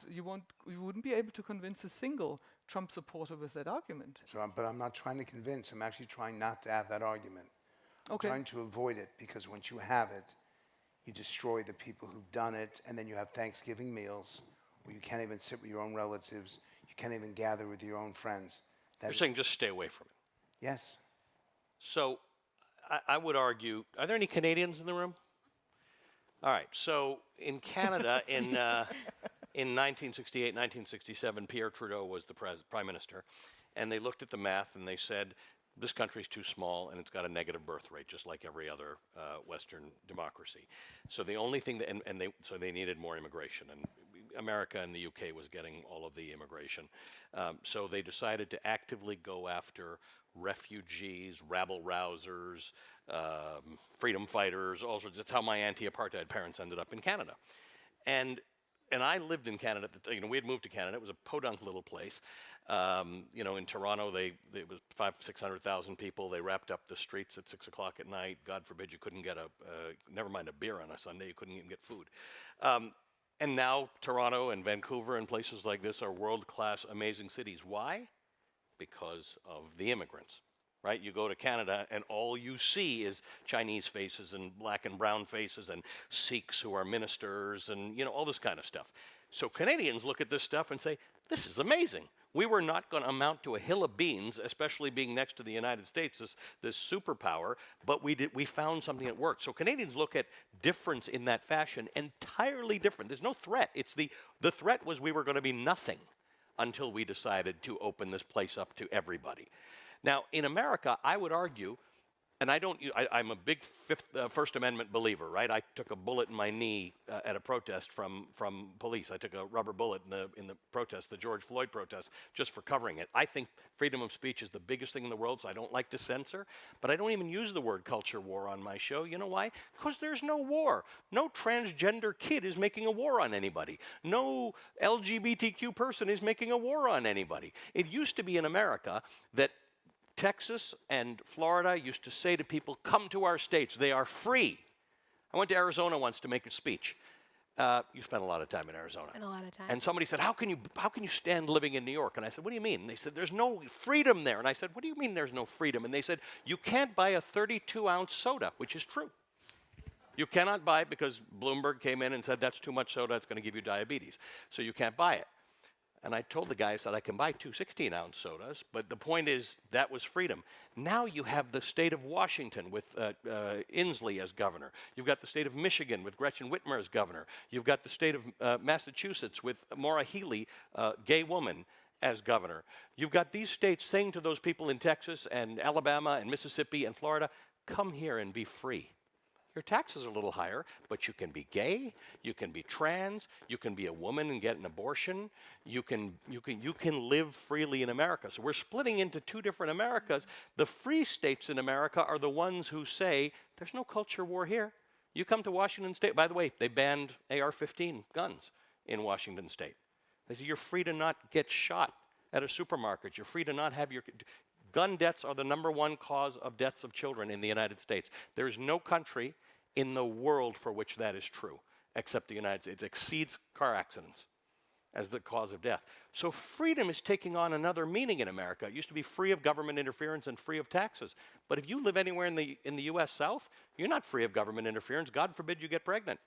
you wouldn't be able to convince a single Trump supporter with that argument. But I'm not trying to convince. I'm actually trying not to have that argument. I'm trying to avoid it because once you have it, you destroy the people who've done it, and then you have Thanksgiving meals where you can't even sit with your own relatives. You can't even gather with your own friends. You're saying just stay away from it? Yes. So I would argue, are there any Canadians in the room? All right. So in Canada, in 1968, 1967, Pierre Trudeau was the prime minister, and they looked at the math and they said, this country's too small and it's got a negative birth rate, just like every other Western democracy. So the only thing that, so they needed more immigration, and America and the UK was getting all of the immigration. So they decided to actively go after refugees, rabble-rousers, freedom fighters, all sorts. That's how my anti-apartheid parents ended up in Canada. And I lived in Canada. We had moved to Canada. It was a podunk little place. In Toronto, it was 500,000-600,000 people. They wrapped up the streets at 6 o'clock at night. God forbid you couldn't get never mind a beer on a Sunday. You couldn't even get food. And now Toronto and Vancouver and places like this are world-class, amazing cities. Why? Because of the immigrants. Right? You go to Canada and all you see is Chinese faces and black and brown faces and Sikhs who are ministers and all this kind of stuff. So Canadians look at this stuff and say, this is amazing. We were not going to amount to a hill of beans, especially being next to the United States, this superpower, but we found something that worked. So Canadians look at difference in that fashion entirely different. There's no threat. The threat was we were going to be nothing until we decided to open this place up to everybody. Now, in America, I would argue, and I'm a big First Amendment believer, right? I took a bullet in my knee at a protest from police. I took a rubber bullet in the protest, the George Floyd protest, just for covering it. I think freedom of speech is the biggest thing in the world, so I don't like to censor. But I don't even use the word culture war on my show. You know why? Because there's no war. No transgender kid is making a war on anybody. No LGBTQ person is making a war on anybody. It used to be in America that Texas and Florida used to say to people, come to our states, they are free. I went to Arizona once to make a speech. You spent a lot of time in Arizona. Spent a lot of time. And somebody said, how can you stand living in New York? And I said, what do you mean? And they said, there's no freedom there. And I said, what do you mean there's no freedom? And they said, you can't buy a 32-ounce soda, which is true. You cannot buy it because Bloomberg came in and said, that's too much soda, it's going to give you diabetes. So you can't buy it. And I told the guy, I said, I can buy 2 16-ounce sodas, but the point is that was freedom. Now you have the state of Washington with Inslee as governor. You've got the state of Michigan with Gretchen Whitmer as governor. You've got the state of Massachusetts with Maura Healey, gay woman, as governor. You've got these states saying to those people in Texas and Alabama and Mississippi and Florida, come here and be free. Your taxes are a little higher, but you can be gay, you can be trans, you can be a woman and get an abortion, you can live freely in America. So we're splitting into 2 different Americas. The free states in America are the ones who say, there's no culture war here. You come to Washington State. By the way, they banned AR-15 guns in Washington State. They say you're free to not get shot at a supermarket. You're free to not have your... Gun deaths are the #1 cause of deaths of children in the United States. There is no country in the world for which that is true, except the United States. It exceeds car accidents as the cause of death. So freedom is taking on another meaning in America. It used to be free of government interference and free of taxes. But if you live anywhere in the U.S. South, you're not free of government interference. God forbid you get pregnant.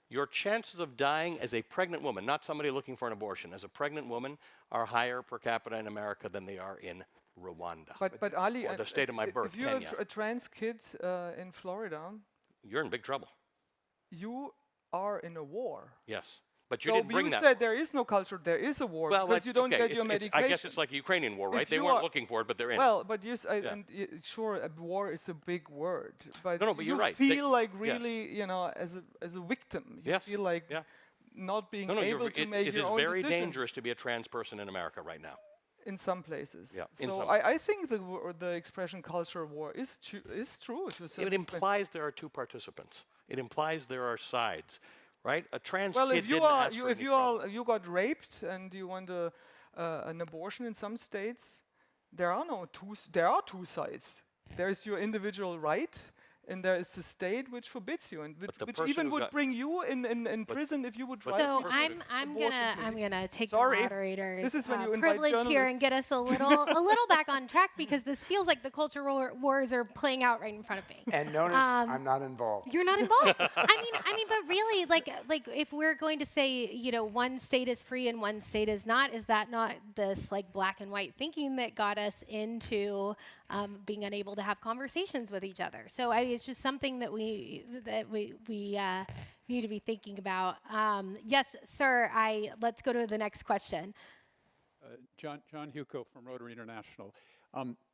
Your chances of dying as a pregnant woman, not somebody looking for an abortion, as a pregnant woman, are higher per capita in America than they are in Rwanda. But Ali, or the state of my birth, if you're Kenya. a trans kid in Florida, You're in big trouble. you are in a war. Yes. But you So didn't bring you that. said there is no culture, there is a war, Well, because you don't okay, get your medication. I guess it's like a Ukrainian war, right? If They you weren't are- looking for it, but they're in it. Well, but you Yeah. sure, a war is a big word, but No, but you you're right. feel like yes. really, as a victim. You Yes. feel like Yeah. not being No, able to make it your is own very decisions dangerous to be a trans person in America right now. in some places. Yeah, in So some. I think the expression culture war is true to a certain It extent. implies there are 2 participants. It implies there are sides, right? A trans Well, kid if you didn't are ask for if any you trouble. are you got raped and you want an abortion in some states, there are 2 sides. There is your individual right, and there is the state which forbids you, and the which person even who would got- bring you in prison if you would try. So Perfect. I'm Abortion gonna take Sorry. the moderator's This is when you invite privilege here and journalists. get us a little back on track, because this feels like the culture wars are playing out right in front of me. And notice I'm not involved. You're not involved. I mean, but really, like if we're going to say, one state is free and one state is not that not this like black and white thinking that got us into being unable to have conversations with each other. So it's just something that we need to be thinking about. Yes, sir. Let's go to the next question. John Huco from Rotary International.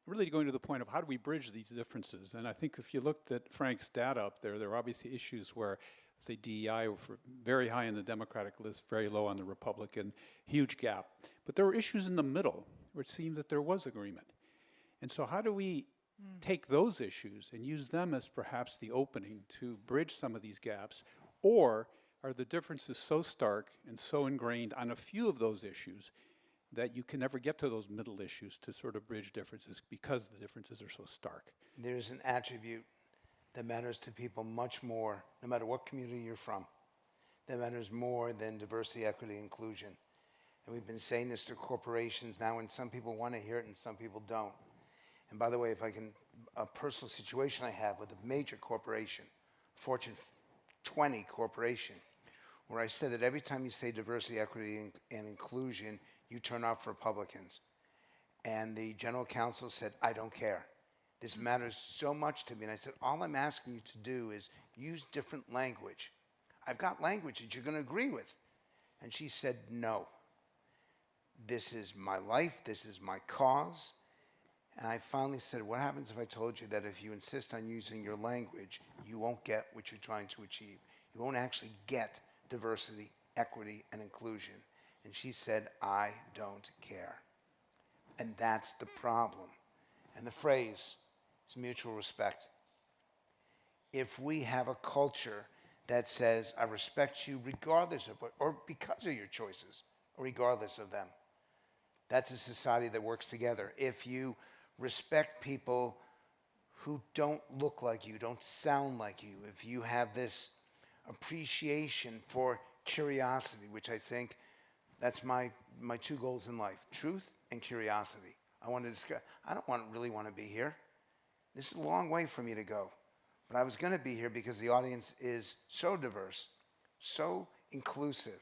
Really going to the point of how do we bridge these differences? And I think if you looked at Frank's data up there, there are obviously issues where, say, DEI were very high on the Democratic list, very low on the Republican, huge gap. But there were issues in the middle where it seemed that there was agreement. And so how do we take those issues and use them as perhaps the opening to bridge some of these gaps? Or are the differences so stark and so ingrained on a few of those issues that you can never get to those middle issues to sort of bridge differences because the differences are so stark? There's an attribute that matters to people much more, no matter what community you're from, that matters more than diversity, equity, inclusion. And we've been saying this to corporations now, and some people want to hear it and some people don't. And by the way, if I can, a personal situation I have with a major corporation, Fortune 20 corporation, where I said that every time you say diversity, equity, and inclusion, you turn off Republicans. And the general counsel said, I don't care. This matters so much to me. And I said, all I'm asking you to do is use different language. I've got language that you're going to agree with. And she said, no. This is my life. This is my cause. And I finally said, what happens if I told you that if you insist on using your language, you won't get what you're trying to achieve? You won't actually get diversity, equity, and inclusion. And she said, I don't care. And that's the problem. And the phrase is mutual respect. If we have a culture that says, I respect you regardless of what, or because of your choices, or regardless of them, that's a society that works together. If you respect people who don't look like you, don't sound like you, if you have this appreciation for curiosity, which I think that's my two goals in life, truth and curiosity. I want to discuss. I don't really want to be here. This is a long way for me to go. But I was going to be here because the audience is so diverse, so inclusive.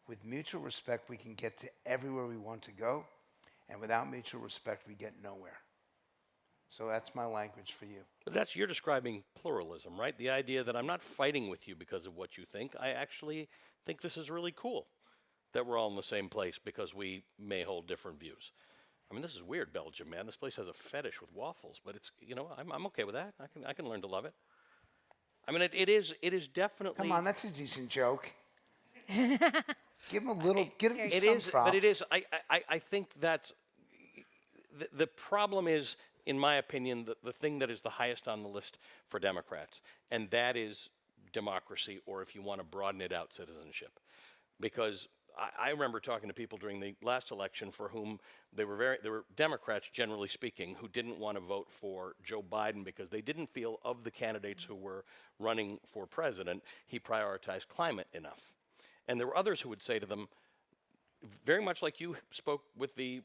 With mutual respect, we can get to everywhere we want to go. And without mutual respect, we get nowhere. So that's my language for you. But you're describing pluralism, right? The idea that I'm not fighting with you because of what you think. I actually think this is really cool that we're all in the same place because we may hold different views. I mean, this is weird, Belgium, man. This place has a fetish with waffles, but it's, I'm okay with that. I can learn to love it. I mean, it is definitely. Come on, that's a decent joke. Give him a little. Give him it some is, props. but it is. I think that the problem is, in my opinion, the thing that is the highest on the list for Democrats, and that is democracy, or if you want to broaden it out, citizenship. Because I remember talking to people during the last election for whom they were Democrats, generally speaking, who didn't want to vote for Joe Biden because they didn't feel of the candidates who were running for president, he prioritized climate enough. And there were others who would say to them, very much like you spoke with the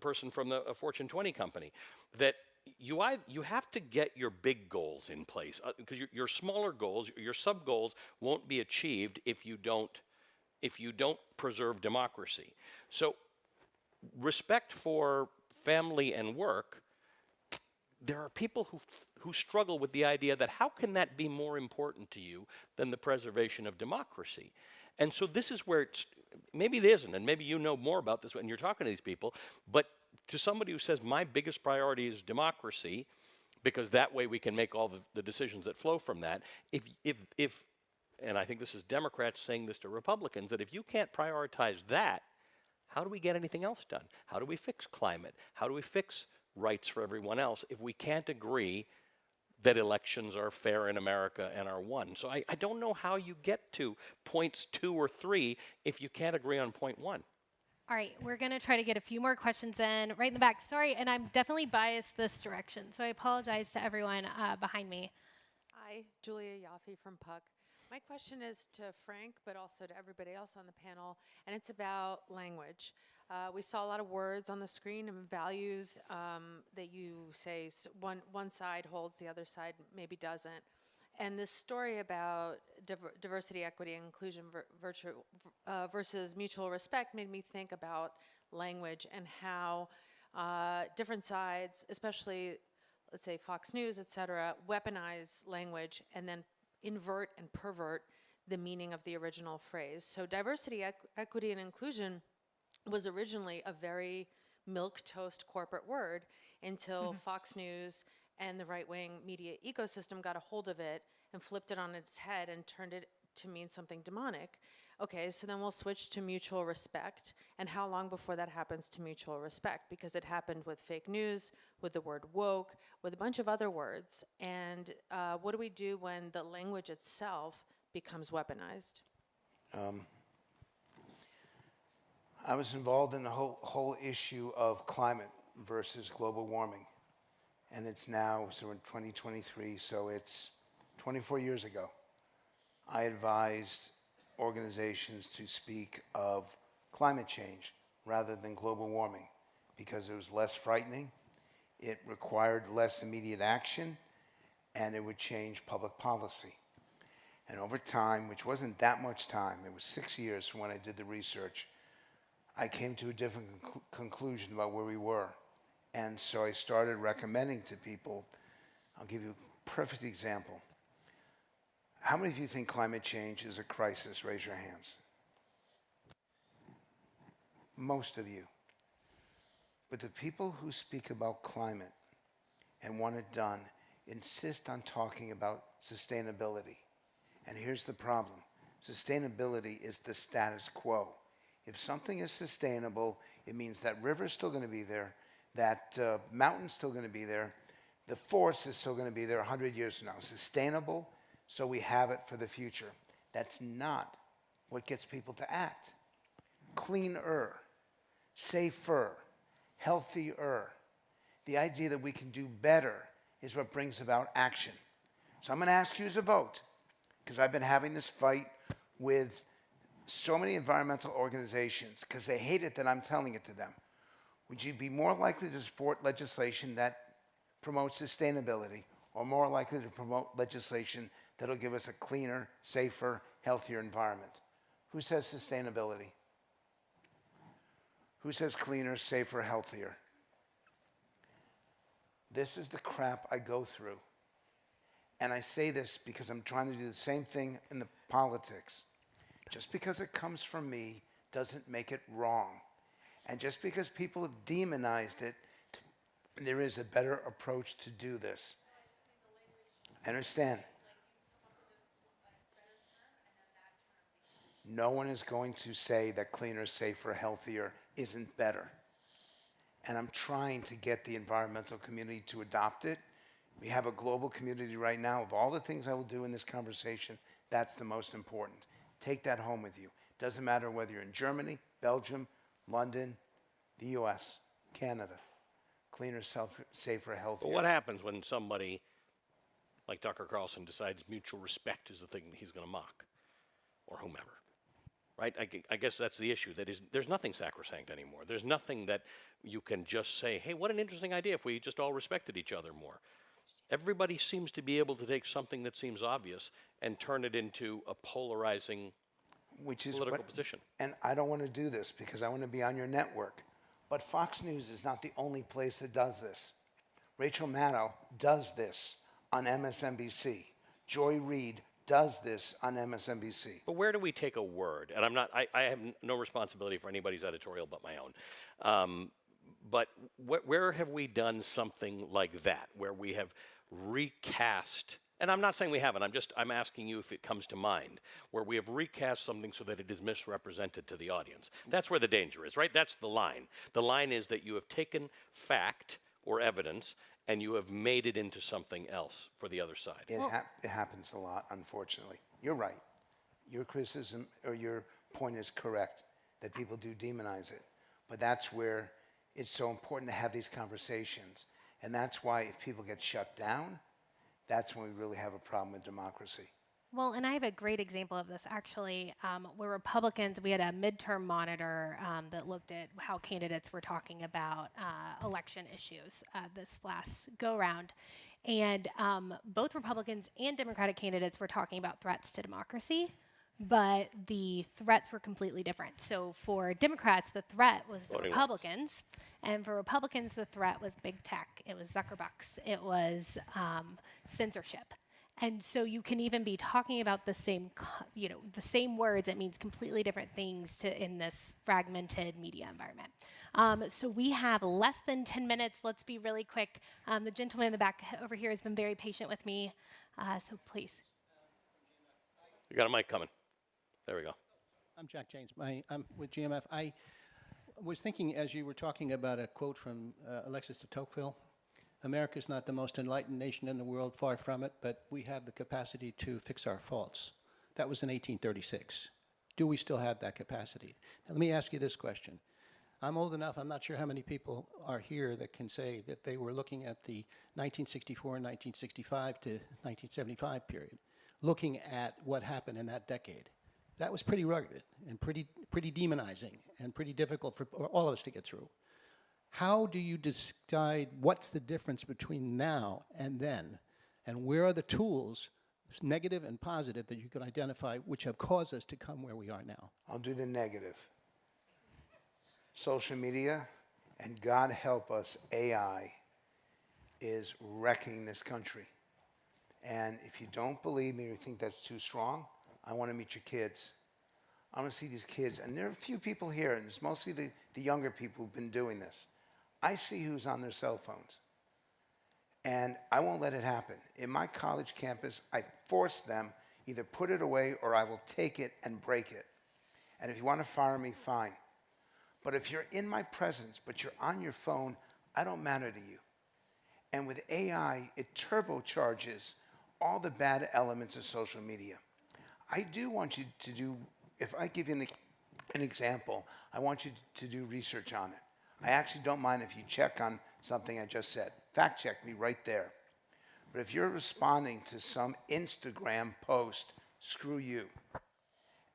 person from the Fortune 20 company, that you have to get your big goals in place because your smaller goals, your sub goals, won't be achieved if you don't preserve democracy. So, respect for family and work. There are people who struggle with the idea that how can that be more important to you than the preservation of democracy? And so this is where maybe it isn't, and maybe you know more about this when you're talking to these people, but to somebody who says my biggest priority is democracy, because that way we can make all the decisions that flow from that, if and I think this is Democrats saying this to Republicans, that if you can't prioritize that, how do we get anything else done? How do we fix climate? How do we fix rights for everyone else if we can't agree that elections are fair in America and are won? So I don't know how you get to points 2 or 3 if you can't agree on point 1. All right, we're going to try to get a few more questions in right in the back. Sorry, and I'm definitely biased this direction, so I apologize to everyone behind me. Hi, Julia Yaffe from Puck. My question is to Frank, but also to everybody else on the panel, and it's about language. We saw a lot of words on the screen and values that you say one side holds, the other side maybe doesn't. And this story about diversity, equity, and inclusion versus mutual respect made me think about language and how different sides, especially, let's say Fox News, et cetera, weaponize language and then invert and pervert the meaning of the original phrase. So diversity, equity, and inclusion was originally a very milquetoast corporate word until Fox News and the right-wing media ecosystem got a hold of it and flipped it on its head and turned it to mean something demonic. Okay, so then we'll switch to mutual respect. And how long before that happens to mutual respect? Because it happened with fake news, with the word woke, with a bunch of other words. And what do we do when the language itself becomes weaponized? I was involved in the whole issue of climate versus global warming. And it's now, so we're in 2023, so it's 24 years ago. I advised organizations to speak of climate change rather than global warming because it was less frightening, it required less immediate action, and it would change public policy. And over time, which wasn't that much time, it was 6 years from when I did the research, I came to a different conclusion about where we were. And so I started recommending to people, I'll give you a perfect example. How many of you think climate change is a crisis? Raise your hands. Most of you. But the people who speak about climate and want it done insist on talking about sustainability. And here's the problem. Sustainability is the status quo. If something is sustainable, it means that river's still going to be there, that mountain's still going to be there, the forest is still going to be there 100 years from now. Sustainable, so we have it for the future. That's not what gets people to act. Cleaner, safer, healthier. The idea that we can do better is what brings about action. So I'm going to ask you to vote, because I've been having this fight with so many environmental organizations because they hate it that I'm telling it to them. Would you be more likely to support legislation that promotes sustainability or more likely to promote legislation that'll give us a cleaner, safer, healthier environment? Who says sustainability? Who says cleaner, safer, healthier? This is the crap I go through. And I say this because I'm trying to do the same thing in the politics. Just because it comes from me doesn't make it wrong. And just because people have demonized it, there is a better approach to do this. I understand. No one is going to say that cleaner, safer, healthier isn't better. And I'm trying to get the environmental community to adopt it. We have a global community right now. Of all the things I will do in this conversation, that's the most important. Take that home with you. Doesn't matter whether you're in Germany, Belgium, London, the US, Canada. Cleaner, safer, healthier. But what happens when somebody like Tucker Carlson decides mutual respect is the thing that he's going to mock, or whomever? Right? I guess that's the issue. That is, there's nothing sacrosanct anymore. There's nothing that you can just say, hey, what an interesting idea if we just all respected each other more. Everybody seems to be able to take something that seems obvious and turn it into a polarizing political position. And I don't want to do this because I want to be on your network. But Fox News is not the only place that does this. Rachel Maddow does this on MSNBC. Joy Reid does this on MSNBC. But where do we take a word? And I have no responsibility for anybody's editorial but my own. But where have we done something like that, where we have recast, and I'm not saying we haven't, I'm asking you if it comes to mind, where we have recast something so that it is misrepresented to the audience. That's where the danger is, right? That's the line. The line is that you have taken fact or evidence and you have made it into something else for the other side. It happens a lot, unfortunately. You're right. Your criticism or your point is correct, that people do demonize it. But that's where it's so important to have these conversations. And that's why if people get shut down, that's when we really have a problem with democracy. Well, and I have a great example of this, actually, where Republicans, we had a midterm monitor that looked at how candidates were talking about election issues this last go-round. And both Republicans and Democratic candidates were talking about threats to democracy but the threats were completely different. So for Democrats, the threat was the Voting rights. Republicans, and for Republicans, the threat was big tech. It was Zuckerbucks. It was censorship. And so you can even be talking about the same, the same words. It means completely different things in this fragmented media environment. So we have less than 10 minutes. Let's be really quick. The gentleman in the back over here has been very patient with me. So please. You got a mic coming. There we go. I'm Jack James. I'm with GMF. I was thinking as you were talking about a quote from Alexis de Tocqueville, America's not the most enlightened nation in the world, far from it, but we have the capacity to fix our faults. That was in 1836. Do we still have that capacity? Now, let me ask you this question. I'm old enough, I'm not sure how many people are here that can say that they were looking at the 1964 and 1965 to 1975 period, looking at what happened in that decade. That was pretty rugged and pretty demonizing and pretty difficult for all of us to get through. How do you decide what's the difference between now and then? And where are the tools, negative and positive, that you can identify which have caused us to come where we are now? I'll do the negative. Social media, and God help us, AI is wrecking this country. And if you don't believe me or you think that's too strong, I want to meet your kids. I want to see these kids. And there are a few people here, and it's mostly the younger people who've been doing this. I see who's on their cell phones. And I won't let it happen. In my college campus, I force them either put it away or I will take it and break it. And if you want to fire me, fine. But if you're in my presence, but you're on your phone, I don't matter to you. And with AI, it turbocharges all the bad elements of social media. I do want you to do, if I give you an example, I want you to do research on it. I actually don't mind if you check on something I just said. Fact check me right there. But if you're responding to some Instagram post, screw you.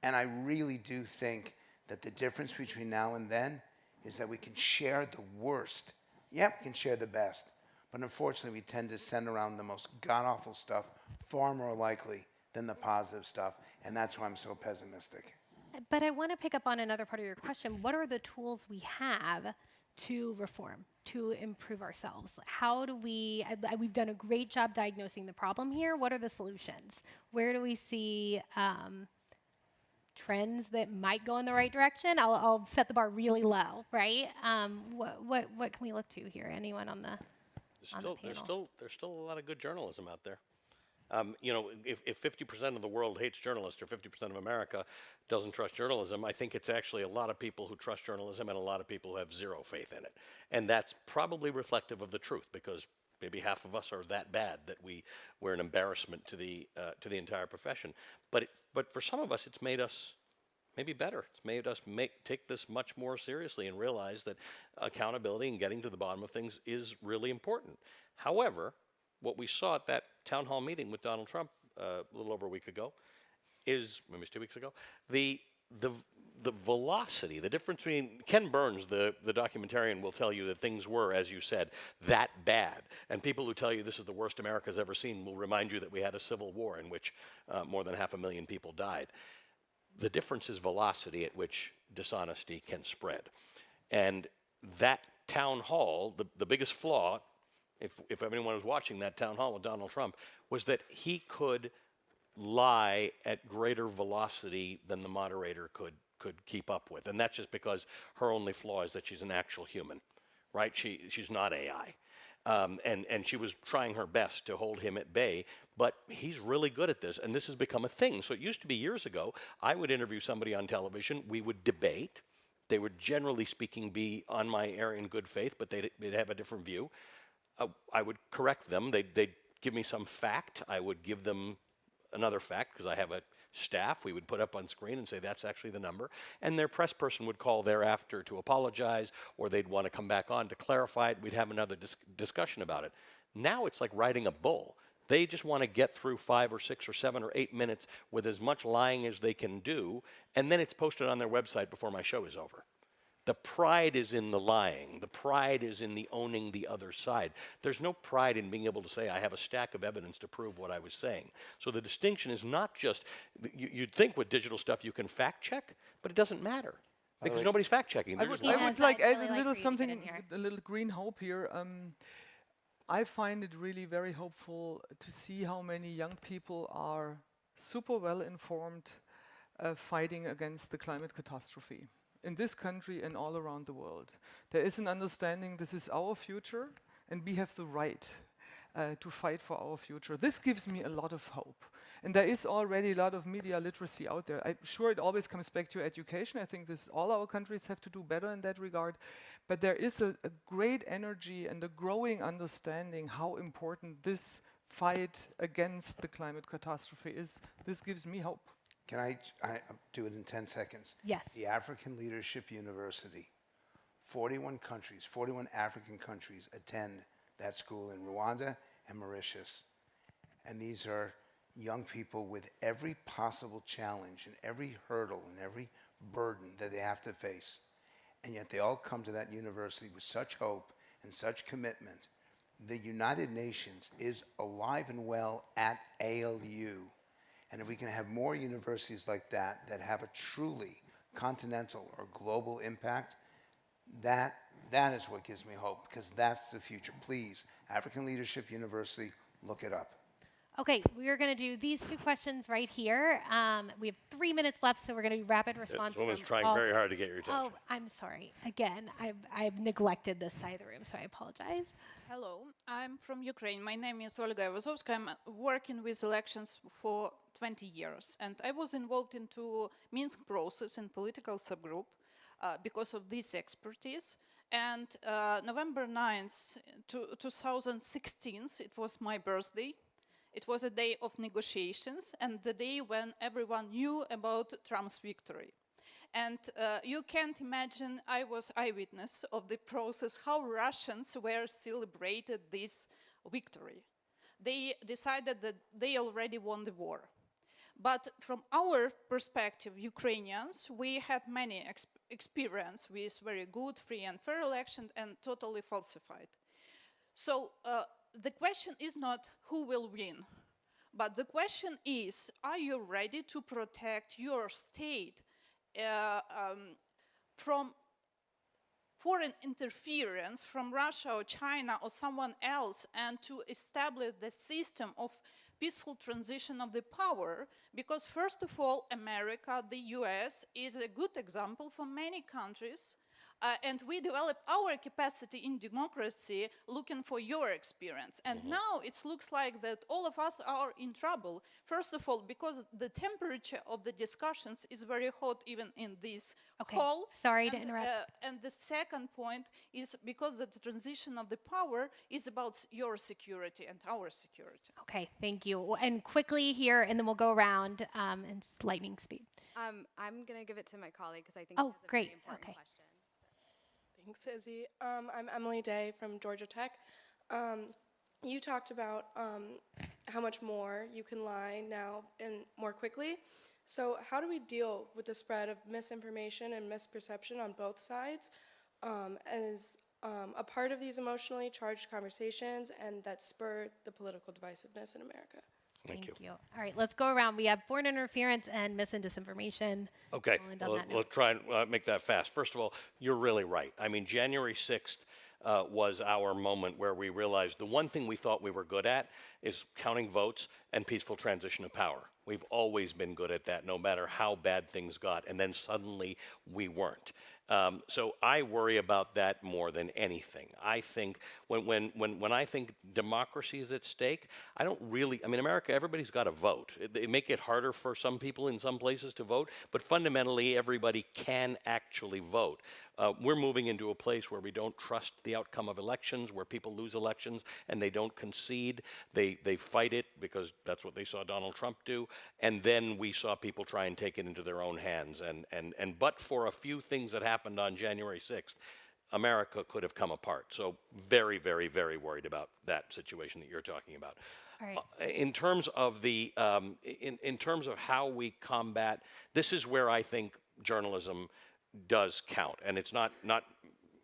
And I really do think that the difference between now and then is that we can share the worst. Yeah, we can share the best. But unfortunately, we tend to send around the most god-awful stuff far more likely than the positive stuff. And that's why I'm so pessimistic. But I want to pick up on another part of your question. What are the tools we have to reform, to improve ourselves? How do we've done a great job diagnosing the problem here. What are the solutions? Where do we see trends that might go in the right direction? I'll set the bar really low, right? What can we look to here? Anyone on the panel? There's still a lot of good journalism out there. If 50% of the world hates journalists or 50% of America doesn't trust journalism, I think it's actually a lot of people who trust journalism and a lot of people who have zero faith in it. And that's probably reflective of the truth, because maybe half of us are that bad that we're an embarrassment to the entire profession. But for some of us, it's made us maybe better. It's made us take this much more seriously and realize that accountability and getting to the bottom of things is really important. However, what we saw at that town hall meeting with Donald Trump a little over a week ago is, maybe it's 2 weeks ago, the velocity, the difference between Ken Burns, the documentarian, will tell you that things were, as you said, that bad. And people who tell you this is the worst America's ever seen will remind you that we had a civil war in which more than 500,000 people died. The difference is velocity at which dishonesty can spread. And that town hall, the biggest flaw, if anyone was watching that town hall with Donald Trump, was that he could lie at greater velocity than the moderator could keep up with. And that's just because her only flaw is that she's an actual human, right? She's not AI. And she was trying her best to hold him at bay, but he's really good at this, and this has become a thing. So it used to be years ago, I would interview somebody on television, we would debate. They would, generally speaking, be on my air in good faith, but they'd have a different view. I would correct them. They'd give me some fact. I would give them another fact, because I have a staff we would put up on screen and say that's actually the number. And their press person would call thereafter to apologize, or they'd want to come back on to clarify it. We'd have another discussion about it. Now it's like riding a bull. They just want to get through 5 or 6 or 7 or 8 minutes with as much lying as they can do, and then it's posted on their website before my show is over. The pride is in the lying. The pride is in the owning the other side. There's no pride in being able to say, I have a stack of evidence to prove what I was saying. So the distinction is not just, you'd think with digital stuff you can fact check, but it doesn't matter. Because nobody's fact checking. I would Ines, like I'd add really a like little for you to get something, in here. a little green hope here. I find it really very hopeful to see how many young people are super well informed fighting against the climate catastrophe in this country and all around the world. There is an understanding this is our future and we have the right to fight for our future. This gives me a lot of hope. And there is already a lot of media literacy out there. I'm sure it always comes back to education. I think all our countries have to do better in that regard. But there is a great energy and a growing understanding how important this fight against the climate catastrophe is. This gives me hope. Can I do it in 10 seconds? Yes. The African Leadership University, 41 countries, 41 African countries attend that school in Rwanda and Mauritius. And these are young people with every possible challenge and every hurdle and every burden that they have to face. And yet they all come to that university with such hope and such commitment. The United Nations is alive and well at ALU. And if we can have more universities like that that have a truly continental or global impact, that is what gives me hope, because that's the future. Please, African Leadership University, look it up. Okay, we are going to do these two questions right here. We have 3 minutes left, so we're going to do rapid response. This woman's from trying Pohl. very hard to get your attention. Oh, I'm sorry. Again, I've neglected this side of the room, so I apologize. Hello, I'm from Ukraine. My name is Olga Ivazovska. I'm working with elections for 20 years, and I was involved into Minsk process in political subgroup because of this expertise. And November 9th, 2016, it was my birthday. It was a day of negotiations and the day when everyone knew about Trump's victory. And you can't imagine, I was eyewitness of the process, how Russians were celebrated this victory. They decided that they already won the war. But from our perspective, Ukrainians, we had many experience with very good, free and fair election and totally falsified. So the question is not who will win, but the question is, are you ready to protect your state from foreign interference from Russia or China or someone else, and to establish the system of peaceful transition of the power? Because first of all, America, the US, is a good example for many countries. And we developed our capacity in democracy looking for your experience. And now it looks like that all of us are in trouble. First of all, because the temperature of the discussions is very hot even in this hall. Sorry to interrupt. And the second point is because the transition of the power is about your security and our security. Okay, thank you. And quickly here, and then we'll go around in lightning speed. I'm going to give it to my colleague because I think Oh, she has a great. very important Okay. question. Thanks, Izzy. I'm Emily Day from Georgia Tech. You talked about how much more you can lie now and more quickly. So how do we deal with the spread of misinformation and misperception on both sides as a part of these emotionally charged conversations and that spur the political divisiveness in America? Thank you. All right, let's go around. We have foreign interference and mis and disinformation. Okay, We'll end on that we'll note. try and make that fast. First of all, you're really right. I mean, January 6th was our moment where we realized the one thing we thought we were good at is counting votes and peaceful transition of power. We've always been good at that, no matter how bad things got, and then suddenly we weren't. So I worry about that more than anything. I think when I think democracy is at stake, I don't really, I mean, America, everybody's got to vote. It may get harder for some people in some places to vote, but fundamentally everybody can actually vote. We're moving into a place where we don't trust the outcome of elections, where people lose elections and they don't concede. They fight it because that's what they saw Donald Trump do. And then we saw people try and take it into their own hands. And but for a few things that happened on January 6th, America could have come apart. So very, very, very worried about that situation that you're talking about. All right. In terms of the in terms of how we combat, this is where I think journalism does count. And it's not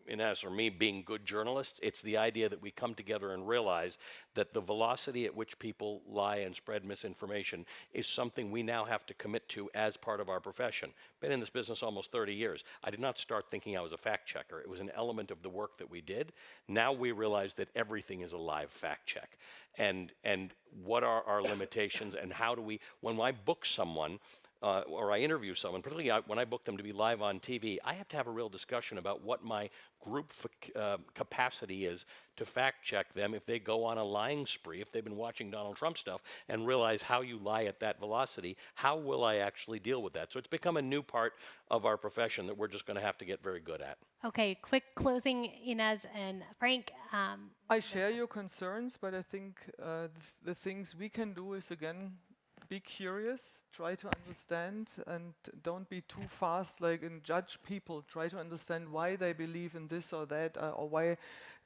Ines or me being good journalists. It's the idea that we come together and realize that the velocity at which people lie and spread misinformation is something we now have to commit to as part of our profession. Been in this business almost 30 years. I did not start thinking I was a fact checker. It was an element of the work that we did. Now we realize that everything is a live fact check. And what are our limitations, and how do we, when I book someone, or I interview someone, particularly when I book them to be live on TV, I have to have a real discussion about what my group capacity is to fact check them if they go on a lying spree, if they've been watching Donald Trump stuff and realize how you lie at that velocity. How will I actually deal with that? So it's become a new part of our profession that we're just going to have to get very good at. Okay, quick closing, Ines and Frank. I share your concerns, but I think the things we can do is, again, be curious, try to understand, and don't be too fast and judge people. Try to understand why they believe in this or that, or why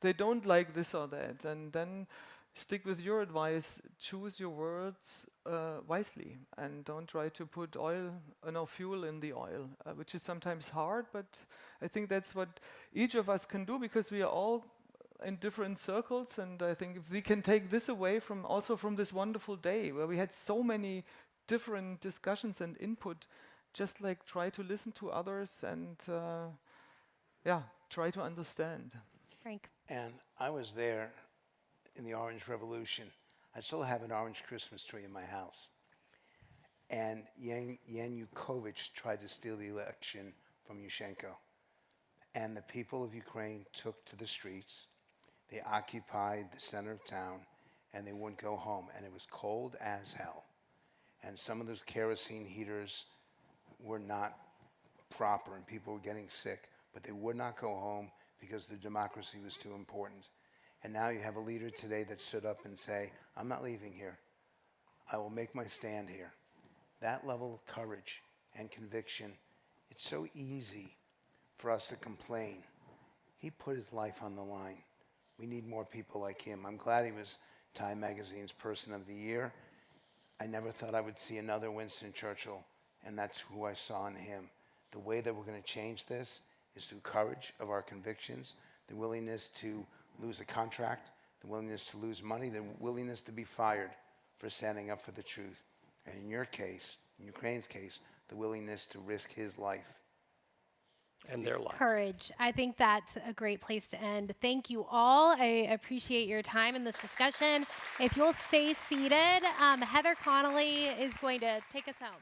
they don't like this or that, and then stick with your advice. Choose your words wisely, and don't try to put fuel in the oil, which is sometimes hard, but I think that's what each of us can do, because we are all in different circles. And I think if we can take this away from this wonderful day where we had so many different discussions and input, just try to listen to others and try to understand. Frank. And I was there in the Orange Revolution. I still have an orange Christmas tree in my house. And Yanukovych tried to steal the election from Yushchenko. And the people of Ukraine took to the streets. They occupied the center of town, and they wouldn't go home. And it was cold as hell. And some of those kerosene heaters were not proper, and people were getting sick. But they would not go home because the democracy was too important. And now you have a leader today that stood up and say, I'm not leaving here. I will make my stand here. That level of courage and conviction, it's so easy for us to complain. He put his life on the line. We need more people like him. I'm glad he was Time Magazine's Person of the Year. I never thought I would see another Winston Churchill, and that's who I saw in him. The way that we're going to change this is through courage of our convictions, the willingness to lose a contract, the willingness to lose money, the willingness to be fired for standing up for the truth. And in your case, in Ukraine's case, the willingness to risk his life. And their life. Courage. I think that's a great place to end. Thank you all. I appreciate your time in this discussion. If you'll stay seated, Heather Connolly is going to take us home.